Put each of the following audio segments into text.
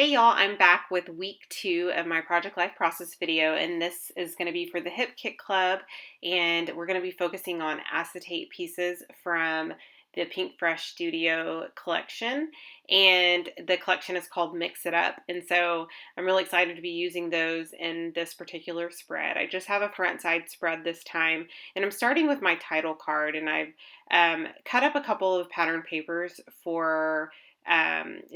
Hey y'all, I'm back with week 2 of my Project Life Process video, and this is going to be for the Hip Kit Club, and we're going to be focusing on acetate pieces from the Pink Fresh Studio collection, and the collection is called Mix It Up, and so I'm really excited to be using those in this particular spread. I just have a front side spread this time, and I'm starting with my title card, and I've cut up a couple of pattern papers for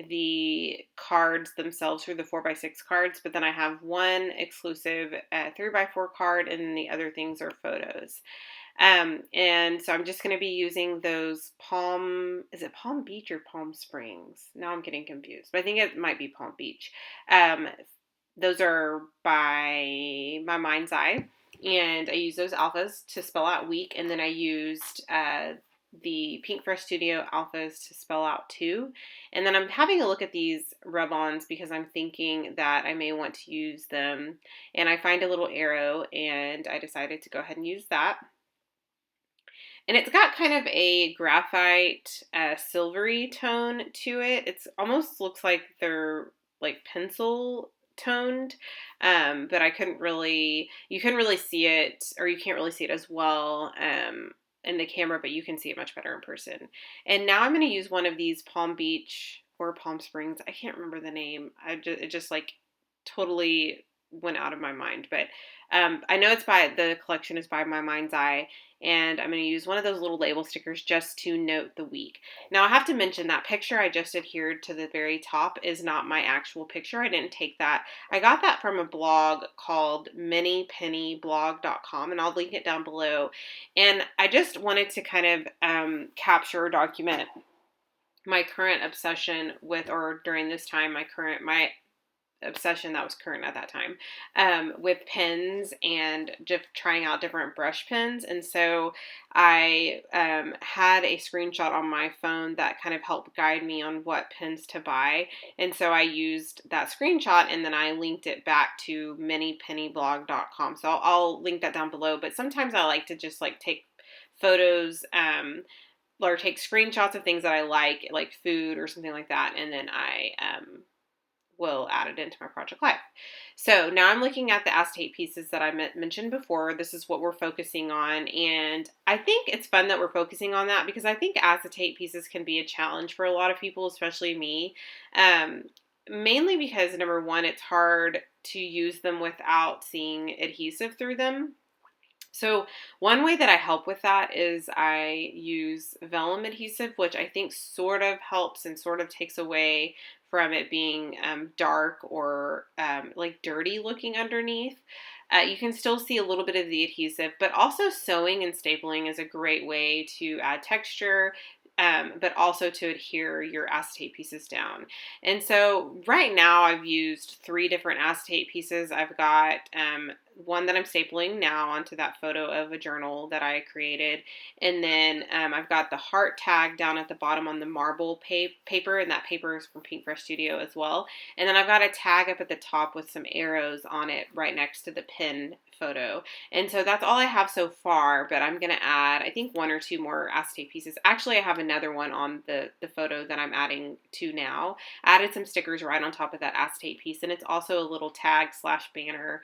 the cards themselves for the 4x6 cards, but then I have one exclusive 3x4 card, and then the other things are photos. And so I'm just going to be using those is it Palm Beach or Palm Springs? Now I'm getting confused, but I think it might be Palm Beach. Um, those are by My Mind's Eye, and I use those alphas to spell out week, and then I used the Pink Fresh Studio alphas to spell out 2. And then I'm having a look at these rub-ons because I'm thinking that I may want to use them. And I find a little arrow, and I decided to go ahead and use that. And it's got kind of a graphite silvery tone to it. It's almost looks like they're like pencil toned, but you couldn't really see it, or you can't really see it as well in the camera, but you can see it much better in person. And now I'm going to use one of these Palm Beach or Palm Springs. I can't remember the name. It just like totally went out of my mind, but I know the collection is by My Mind's Eye, and I'm going to use one of those little label stickers just to note the week. Now I have to mention that picture I just adhered to the very top is not my actual picture. I didn't take that. I got that from a blog called minipennyblog.com, and I'll link it down below. And I just wanted to kind of capture or document my current obsession with, or during this time, my obsession that was current at that time, with pens and just trying out different brush pens. And so I had a screenshot on my phone that kind of helped guide me on what pens to buy. And so I used that screenshot, and then I linked it back to minipennyblog.com. So I'll link that down below. But sometimes I like to just like take photos, or take screenshots of things that I like food or something like that, and then I will add it into my Project Life. So now I'm looking at the acetate pieces that I mentioned before. This is what we're focusing on, and I think it's fun that we're focusing on that because I think acetate pieces can be a challenge for a lot of people, especially me, mainly because, number one, it's hard to use them without seeing adhesive through them. So one way that I help with that is I use vellum adhesive, which I think sort of helps and sort of takes away from it being dark or like dirty looking underneath. You can still see a little bit of the adhesive, but also sewing and stapling is a great way to add texture, but also to adhere your acetate pieces down. And so right now I've used 3 different acetate pieces. I've got one that I'm stapling now onto that photo of a journal that I created. And then I've got the heart tag down at the bottom on the marble paper, and that paper is from Pink Fresh Studio as well. And then I've got a tag up at the top with some arrows on it right next to the pin photo. And so that's all I have so far, but I'm going to add, I think, 1 or 2 more acetate pieces. Actually, I have another one on the photo that I'm adding to now. I added some stickers right on top of that acetate piece, and it's also a little tag / banner.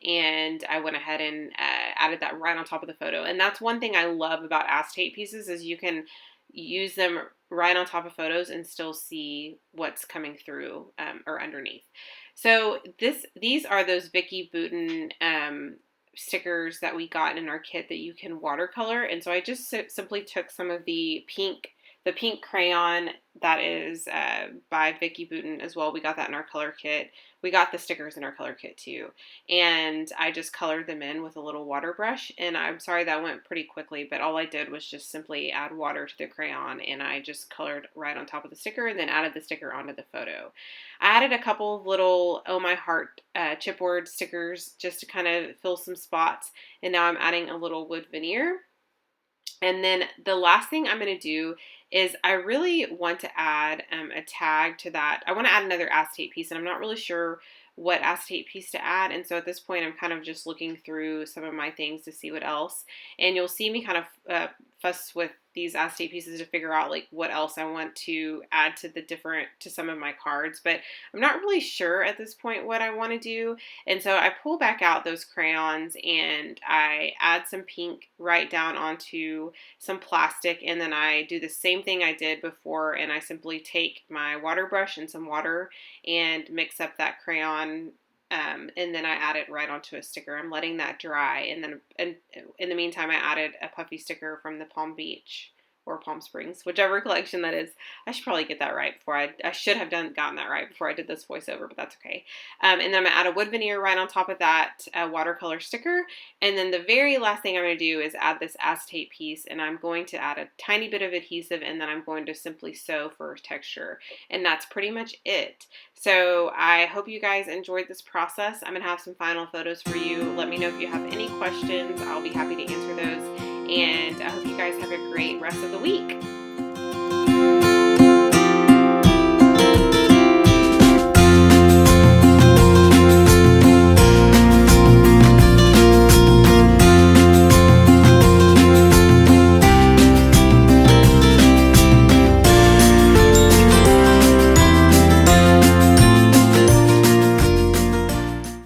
And I went ahead and added that right on top of the photo. And that's one thing I love about acetate pieces is you can use them right on top of photos and still see what's coming through or underneath. So these are those Vicki Boutin stickers that we got in our kit that you can watercolor. And so I just simply took some of the pink crayon that is by Vicki Boutin as well. We got that in our color kit. We got the stickers in our color kit too. And I just colored them in with a little water brush. And I'm sorry that went pretty quickly, but all I did was just simply add water to the crayon, and I just colored right on top of the sticker and then added the sticker onto the photo. I added a couple of little Oh My Heart chipboard stickers just to kind of fill some spots. And now I'm adding a little wood veneer. And then the last thing I'm going to do is I really want to add a tag to that. I want to add another acetate piece, and I'm not really sure what acetate piece to add. And so at this point, I'm kind of just looking through some of my things to see what else. And you'll see me kind of fuss with these acetate pieces to figure out like what else I want to add to some of my cards, but I'm not really sure at this point what I want to do. And so I pull back out those crayons and I add some pink right down onto some plastic, and then I do the same thing I did before, and I simply take my water brush and some water and mix up that crayon, and then I add it right onto a sticker. I'm letting that dry, and then in the meantime, I added a puffy sticker from the Palm Beach or Palm Springs, whichever collection that is. I should probably get that right before I should have gotten that right before I did this voiceover, but that's okay. And then I'm gonna add a wood veneer right on top of that watercolor sticker, and then the very last thing I'm gonna do is add this acetate piece, and I'm going to add a tiny bit of adhesive, and then I'm going to simply sew for texture, and that's pretty much it. So I hope you guys enjoyed this process. I'm gonna have some final photos for you. Let me know if you have any questions. I'll be happy to answer those. And I hope you guys have a great rest of the week.